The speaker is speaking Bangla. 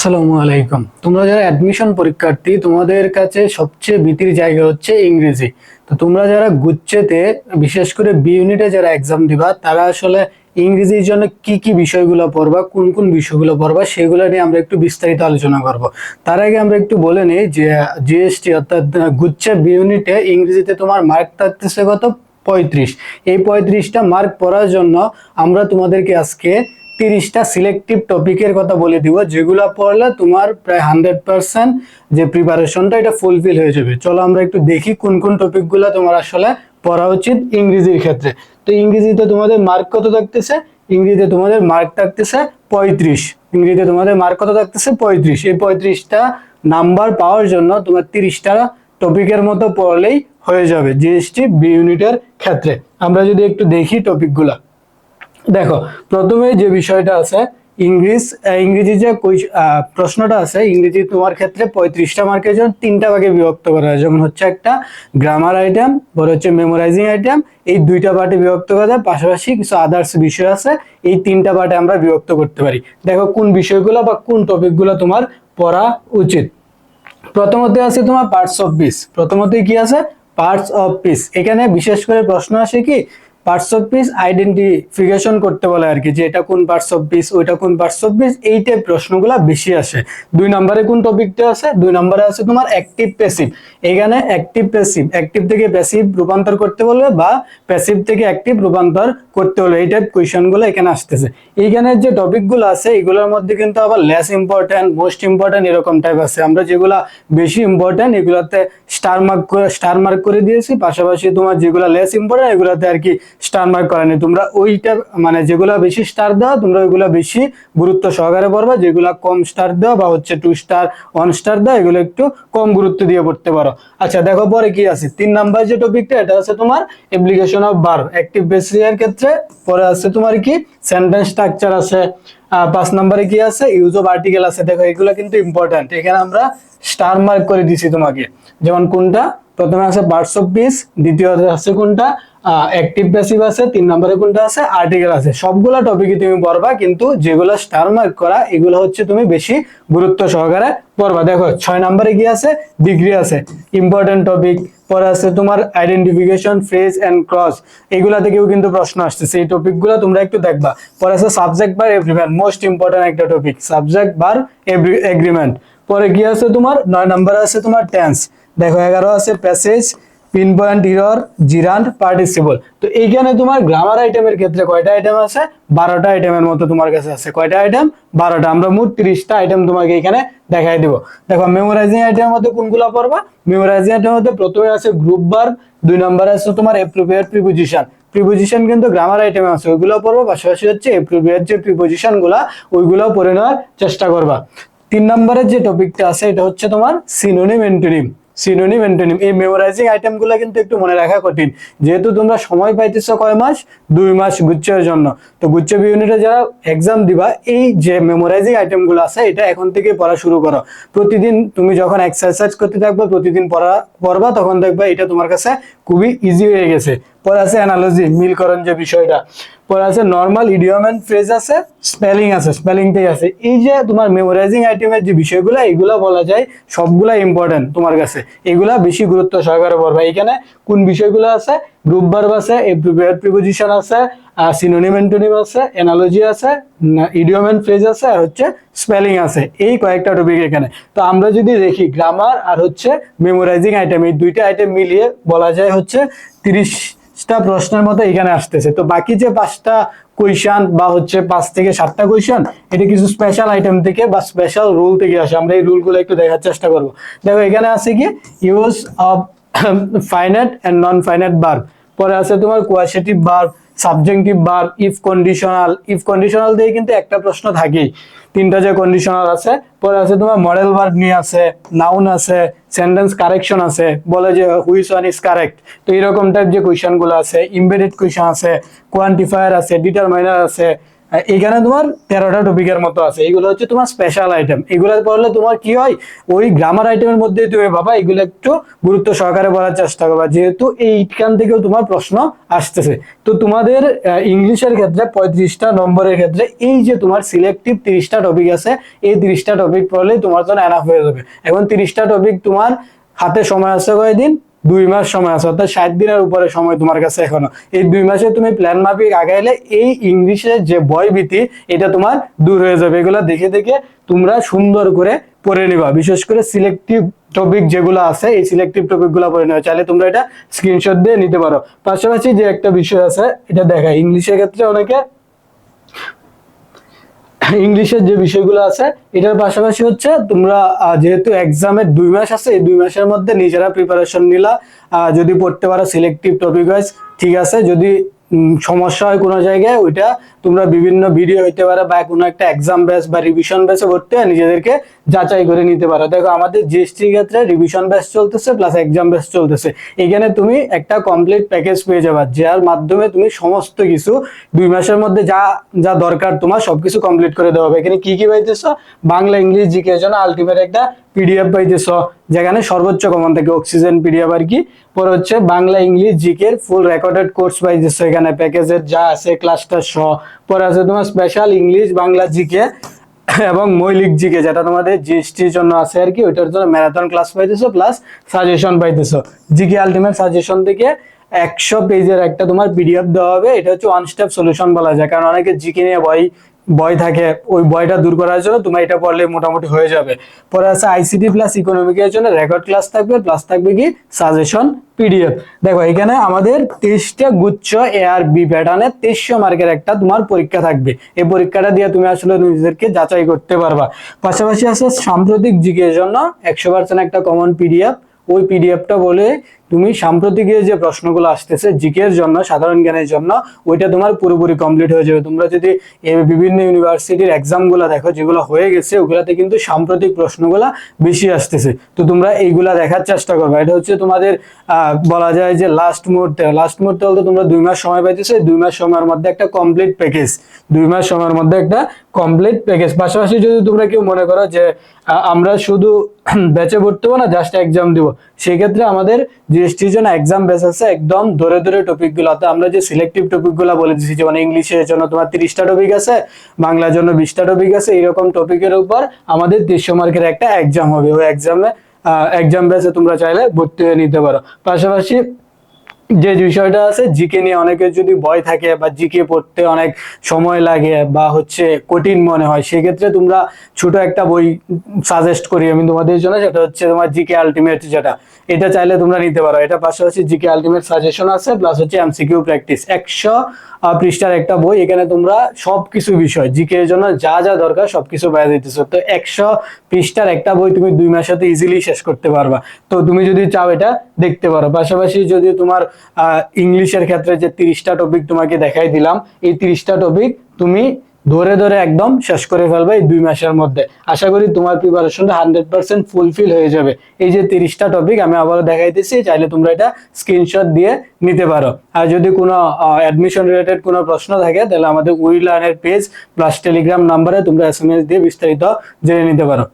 আসসালামু আলাইকুম। তোমরা যারা অ্যাডমিশন পরীক্ষার্থী, তোমাদের কাছে সবচেয়ে ভীতির জায়গা হচ্ছে ইংরেজি। তো তোমরা যারা গুচ্ছেতে, বিশেষ করে বি ইউনিটে যারা এক্সাম দিবা, তারা আসলে ইংরেজির জন্য কি কি বিষয়গুলো পড়বা, কোন কোন বিষয়গুলো পড়বা, সেগুলো নিয়ে আমরা একটু বিস্তারিত আলোচনা করব। তার আগে আমরা একটু বলে নিই যে জিএসটি অর্থাৎ গুচ্ছে বি ইউনিটে ইংরেজিতে তোমার মার্ক থাকতেছে কত? 35। এই 35টা মার্ক পড়ার জন্য আমরা তোমাদেরকে আজকে 30টা সিলেক্টিভ টপিকের কথা বলে দিব, যেগুলো পড়লে তোমার প্রায় 100% যে প্রিপারেশনটা এটা ফুলফিল হয়ে যাবে। চলো আমরা একটু দেখি কোন কোন টপিকগুলো তোমার আসলে পড়া উচিত ইংরেজির ক্ষেত্রে। তো ইংরেজিতে তোমাদের মার্ক কত থাকতেছে? ইংরেজিতে তোমাদের মার্ক থাকতেছে 35। ইংরেজিতে তোমাদের মার্ক কত থাকতেছে? 35। এই 35টা নাম্বার পাওয়ার জন্য তোমার 30টা টপিকের মতো পড়লেই হয়ে যাবে জিএসটি বি ইউনিটের ক্ষেত্রে। আমরা যদি একটু দেখি টপিকগুলা, দেখো প্রথমে যে বিষয়টা আছে ইংরেজি যে প্রশ্নটা আছে, ইংরেজি তোমার ক্ষেত্রে 35টা মার্কের জন্য 3টা ভাগে বিভক্ত করা হয়। যেমন হচ্ছে একটা গ্রামার আইটেম, পরে হচ্ছে মেমোরাইজিং আইটেম, এই 2টা পার্টে বিভক্ত করা যায়। পাশাপাশি কিছু আদার্স বিষয় আছে, এই 3টা পার্টে আমরা বিভক্ত করতে পারি। দেখো কোন বিষয়গুলো বা কোন টপিকগুলো তোমার পড়া উচিত। প্রথমত আছে তোমার পার্টস অফ পিস। প্রথমতই কি আছে? Parts of piece. এখানে বিশেষ করে প্রশ্ন আসে কি, পার্টস অফ পিস আইডেন্টিফিকেশন করতে বলে আর কি, যে এটা কোন পার্টস অফ পিস, ওইটা কোন পার্টস অফ পিস, এই টাইপ প্রশ্নগুলো বেশি আসে। 2 নম্বরে কোন টপিকটা আছে? 2 নম্বরে আছে তোমার অ্যাক্টিভ প্যাসিভ। এখানে অ্যাক্টিভ প্যাসিভ, অ্যাক্টিভ থেকে প্যাসিভ রূপান্তর করতে বলবে বা প্যাসিভ থেকে অ্যাক্টিভ রূপান্তর করতে হলে এই টাইপ কোয়েশনগুলো এখানে আসতেছে। এইখানে যে টপিকগুলো আছে এগুলোর মধ্যে কিন্তু আবার লেস ইম্পর্টেন্ট, মোস্ট ইম্পর্টেন্ট এরকম টাইপ আছে। আমরা যেগুলা বেশি ইম্পর্টেন্ট এগুলাতে স্টার মার্ক করে দিয়েছি, পাশাপাশি তোমার যেগুলা লেস ইম্পর্টেন্ট এগুলাতে আর কি স্টার মার্ক করা নেই। তোমরা ওইটা মানে যেগুলা বেশি স্টার দেওয়া তোমরা ওইগুলা বেশি গুরুত্ব সহকারে পড়বা, যেগুলা কম স্টার দেওয়া বা হচ্ছে 2 স্টার 1 স্টার দেওয়া এগুলো একটু কম গুরুত্ব দিয়ে পড়তে পারো। আচ্ছা দেখো পরে কি আছে, 3 নাম্বার যে টপিকটা এটা আছে তোমার অ্যাপ্লিকেশন অফ ভার্ব অ্যাক্টিভ বেসিসের ক্ষেত্রে। পরে আছে তোমার কি সেন্টেন্স স্ট্রাকচার আছে। 5 নম্বরে কি আছে? ইউজ অফ আর্টিকেল আছে। দেখো এগুলো কিন্তু ইম্পর্টেন্ট, এখানে আমরা স্টার মার্ক করে দিছি তোমাকে। যেমন কোনটা? প্রথমে আছে পার্টস অফ পিস, দ্বিতীয়তে আছে কোনটা অ্যাক্টিভ প্যাসিভ আছে, 3 নম্বরে কোনটা আছে আর্টিকেল আছে। সবগুলা টপিকই তুমি পড়বা, কিন্তু যেগুলো স্টার মার্ক করা এগুলো হচ্ছে তুমি বেশি গুরুত্ব সহকারে পড়বা। দেখো 6 নম্বরে কি আছে? ডিগ্রি আছে, ইম্পর্টেন্ট টপিক। পরে আছে তোমার আইডেন্টিফিকেশন, ফ্রেজ এন্ড ক্রস, এগুলা থেকেও কিন্তু প্রশ্ন আসতেছে, এই টপিকগুলো তোমরা একটু দেখবা। পরে আছে সাবজেক্ট বার এগ্রিমেন্ট, মোস্ট ইম্পর্টেন্ট একটা টপিক, সাবজেক্ট বার এগ্রিমেন্ট। পরে কি আছে তোমার 9 নম্বরে আছে তোমার টেন্স। দেখো 11 আছে passage, pin point error, জিরান্ড, participle. তো এইখানে তোমার গ্রামার আইটেমের ক্ষেত্রে কয়টা আইটেম আছে? 12টা আইটেমের মতো তোমার কাছে আছে। কয়টা আইটেম? 12টা। আমরা মোট 30টা আইটেম তোমাকে এখানে দেখাই দিব। দেখো মেমোরাইজিং আইটেমের মধ্যে কোনগুলো পড়বা? মেমোরাইজিং আইটেমের মধ্যে প্রথমে আছে গ্রুপ ভার্ব, 2 নম্বরে আছে তোমার অ্যাপ্রোপ্রিয়েট প্রিপোজিশন। প্রিপোজিশন কিন্তু গ্রামার আইটেমে আছে, ওইগুলো পড়বা। পাশাপাশি হচ্ছে অ্যাপ্রোপ্রিয়েট যে প্রিপোজিশন গুলা ওইগুলো পড়ে নেওয়ার চেষ্টা করবা। 3 নম্বরের যে টপিকটা আছে এটা হচ্ছে তোমার সিনোনিম এন্টোনিম। সিনোনিম এন্টোনিম, এই মেমোরাইজিং আইটেমগুলো কিন্তু একটু মনে রাখা কঠিন, যেহেতু তোমরা সময় পাইতেছো কয় মাস? 2 মাস গুচ্ছের জন্য। তো গুচ্ছ বি ইউনিটে যারা এক্সাম দিবা, এই যে মেমোরাইজিং আইটেমগুলো আছে এটা এখন থেকে পড়া শুরু করো। প্রতিদিন তুমি যখন এক্সারসাইজ করতে থাকবে, প্রতিদিন পড়বা, তখন দেখবা এটা তোমার কাছে খুবই ইজি হয়ে গেছে। পরে আছে অ্যানালজি, মিলকরণ যে বিষয়টা। পরে আছে নর্মাল ইডিয়ম এন্ড ফ্রেজ আছে, স্পেলিং আছে, স্পেলিংটাই আছে। এই যে তোমার মেমোরাইজিং আইটেমের যে বিষয়গুলো এগুলো বলা যায় সবগুলা ইম্পর্টেন্ট তোমার কাছে, এগুলা বেশি গুরুত্ব সহকারে পড়বা। এখানে কোন বিষয়গুলো আছে? গ্রুপ ভার্ব আছে, অ্যাপ্রোপ্রিয়েট প্রিপোজিশন আছে, সিনোনিম এন্টোনিম আছে, অ্যানালজি আছে, ইডিয়ম এন্ড ফ্রেজ আছে, আর হচ্ছে স্পেলিং আছে। এই কয়েকটা টপিক এখানে। তো আমরা যদি দেখি গ্রামার আর হচ্ছে মেমোরাইজিং আইটেম, এই 2টা আইটেম মিলিয়ে বলা যায় হচ্ছে 30টা প্রশ্নের মতো এখানে আসতেছে। তো বাকি যে 5টা কোয়েশন বা হচ্ছে 5 থেকে 7টা কোয়েশন, এটা কিছু স্পেশাল আইটেম থেকে বা স্পেশাল রুল থেকে আসে। আমরা এই রুলগুলো একটু দেখার চেষ্টা করব। দেখো এখানে আছে কি use of finite and non finite verb. পরে আছে তোমার causative verb, subjective verb, if conditional. If conditional দিয়ে কিন্তু একটা প্রশ্ন থাকেই, 3টা যে কন্ডিশনাল আছে। পরে আছে তোমার মডেল ভার্ব নিয়ে আছে, নাউন আছে, সেন্টেন্স কারেকশন আছে, বলে যে হুইচ ওয়ান ইজ কারেক্ট। তো এরকম টাইপ যে কোয়েশন গুলো আছে, ইমবেডেড কোয়েশন আছে, কোয়ান্টিফায়ার আছে, ডিটারমাইনার আছে, এখানে তোমার 13টা টপিকের মতো আছে, এগুলো হচ্ছে তোমার স্পেশাল আইটেম। এগুলো পড়লে তোমার কি হয়, ওই গ্রামার আইটেমের মধ্যে তুমি বাবা এগুলো একটু গুরুত্ব সহকারে পড়ার চেষ্টা করবা, যেহেতু এইখান থেকেও তোমার প্রশ্ন আসতেছে। তো তোমাদের ইংলিশের ক্ষেত্রে 35টা নম্বরের ক্ষেত্রে এই যে তোমার সিলেক্টিভ 30টা টপিক আছে, এই 30টা টপিক পড়লেই তোমার জন্য এনাফ হয়ে যাবে। এখন 30টা টপিক তোমার হাতে সময় আছে কয়দিন, 2 মাস সময় আছে, অর্থাৎ 60 দিনের উপরে সময় তোমার কাছে এখনো। এই 2 মাসে তুমি প্ল্যান মাফিক আগাইলে এই ইংলিশের যে ভয় ভীতি এটা তোমার দূর হয়ে যাবে। এগুলা দেখে দেখে তোমরা সুন্দর করে পড়ে নিবা, বিশেষ করে সিলেক্টিভ টপিক যেগুলো আছে এই সিলেক্টিভ টপিক গুলা পড়ে নেওয়া। চাইলে তোমরা এটা স্ক্রিনশট দিয়ে নিতে পারো। পাশাপাশি যে একটা বিষয় আছে এটা দেখা, ইংলিশের ক্ষেত্রে অনেকে ইংলিশের যে বিষয়গুলো আছে এটার পাশাপাশি হচ্ছে তোমরা যেহেতু এক্সামের 2 মাস আছে, এই 2 মাসের মধ্যে নিজেরা প্রিপারেশন নিলা, যদি পড়তে পারো সিলেক্টিভ টপিক ওয়াইজ ঠিক আছে। যদি সমস্যা হয় কোনো জায়গায়, ওইটা তোমরা বিভিন্ন ভিডিও হইতে পারে বা কোনো একটা এক্সাম ব্যাচ বা রিভিশন ব্যাচে ভর্তি হয় নিজেদেরকে যাচাই করে নিতে পারো। দেখো আমাদের জিএসটির ক্ষেত্রে রিভিশন ব্যাচ চলতেছে প্লাস এক্সাম ব্যাচ চলতেছে, এখানে তুমি একটা কমপ্লিট প্যাকেজ পেয়ে যাবে, যার মাধ্যমে তুমি সমস্ত কিছু 2 মাসের মধ্যে যা যা দরকার তোমার সবকিছু কমপ্লিট করে দেওয়া হবে। এখানে কি কি পাইতেছো, বাংলা ইংলিশ জিকে এর জন্য আলটিমেট একটা পিডিএফ পাইতেছো, যেখানে সর্বোচ্চ কমন থাকে অক্সিজেন পিডিএফ আর কি। পরে হচ্ছে বাংলা ইংলিশ জিকে ফুল রেকর্ডেড কোর্স পাইতেছো, এখানে প্যাকেজের যা আছে ক্লাসটা সহ। পরে আছে তোমার স্পেশাল ইংলিশ বাংলা জিকে এবং মৌলিক জিকে, যেটা তোমাদের জিএসটির জন্য আছে আর কি, ওইটার জন্য ম্যারাথন ক্লাস পাইতেছো প্লাস সাজেশন পাইতেছো। জিকে আলটিমেট সাজেশন থেকে 100 পেজের একটা তোমার পিডিএফ দেওয়া হবে। এটা হচ্ছে ওয়ান স্টেপ সলিউশন বলা যায়, কারণ অনেকে জিকে নিয়ে ভয় থাকে, ওই ভয়টা দূর করার জন্য তোমার এটা পড়লে মোটামুটি হয়ে যাবে। পরে আছে আইসিটি প্লাস ইকোনমিকের জন্য রেকর্ড ক্লাস থাকবে, প্লাস থাকবে কি সাজেশন পিডিএফ। দেখো এখানে আমাদের 23টা গুচ্ছ এ আর বি প্যাটার্নে 2300 মার্কের একটা তোমার পরীক্ষা থাকবে। এই পরীক্ষাটা দিয়ে তুমি আসলে নিজেদেরকে যাচাই করতে পারবা। পাশাপাশি আছে সাম্প্রতিক জিকে এর জন্য 100% একটা কমন পিডিএফ। ওই পিডিএফটা বলে তুমি সাম্প্রতিক যে প্রশ্নগুলো আসতেছে জিকে এর জন্য, সাধারণ জ্ঞানের জন্য, ওইটা তোমার পুরোপুরি কমপ্লিট হয়ে যাবে। তোমরা যদি বিভিন্ন ইউনিভার্সিটির এক্সাম গুলা দেখো যেগুলো হয়ে গেছে, ওগুলাতে কিন্তু সাম্প্রতিক প্রশ্নগুলা বেশি আসতেছে। তো তোমরা এইগুলা দেখার চেষ্টা করবে। এটা হচ্ছে তোমাদের বলা যায় যে লাস্ট মুহূর্তে বলতে তোমরা 2 মাস সময় পাইতেছো, 2 মাস সময়ের মধ্যে একটা কমপ্লিট প্যাকেজ, 2 মাস সময়ের মধ্যে একটা কমপ্লিট প্যাকেজ। পাশাপাশি যদি তোমরা কেউ মনে করো যে আমরা শুধু ব্যাচে ভর্তি হবো না, জাস্ট এক্সাম দিব, সেই ক্ষেত্রে আমাদের জিএসটির জন্য এক্সাম বেস আছে, একদম ধরে ধরে টপিক গুলোতে আমরা যে সিলেক্টিভ টপিক গুলা বলে দিচ্ছি, যেমন ইংলিশের জন্য তোমার 30টা টপিক আছে, বাংলার জন্য 20টা টপিক আছে, এইরকম টপিকের উপর আমাদের 300 মার্কের একটা এক্সাম হবে। ওই এক্সাম বেসে তোমরা চাইলে ভর্তি হয়ে নিতে পারো। পাশাপাশি যে বিষয়টা আছে জিকে নিয়ে অনেকের যদি ভয় থাকে বা জিকে পড়তে অনেক সময় লাগে বা হচ্ছে কঠিন মনে হয়, সেক্ষেত্রে তোমরা ছোট একটা বই সাজেস্ট করি আমি তোমাদের জন্য, সেটা হচ্ছে তোমার জিকে আলটিমেট, যেটা এটা চাইলে তোমরা নিতে পারো। এটা পাশাপাশি জিকে আলটিমেট সাজেশন আছে প্লাস হচ্ছে এমসিকিউ প্র্যাকটিস, 100 পৃষ্ঠার একটা বই। এখানে তোমরা সবকিছু বিষয় জিকে এর জন্য যা যা দরকার সবকিছু পাওয়া যাইতেছে। তো 100 পৃষ্ঠার একটা বই তুমি 2 মাসে ইজিলি শেষ করতে পারবা। তো তুমি যদি চাও এটা দেখতে পারো। পাশাপাশি যদি তোমার ইংলিশের ক্ষেত্রে যে 30টা টপিক তোমাকে দেখাই দিলাম, এই 30টা টপিক তুমি ধরে ধরে একদম শেষ করে ফেলবে এই 2 মাসের মধ্যে। আশা করি তোমার প্রিপারেশনটা 100% ফুলফিল হয়ে যাবে। এই যে 30টা টপিক আমি আবারও দেখাইতেছি, চাইলে তোমরা এটা স্ক্রিনশট দিয়ে নিতে পারো। আর যদি কোনো অ্যাডমিশন রিলেটেড কোনো প্রশ্ন থাকে তাহলে আমাদের উই লার্নের পেজ প্লাস টেলিগ্রাম নাম্বারে তোমরা এসএমএস দিয়ে বিস্তারিত জেনে নিতে পারো।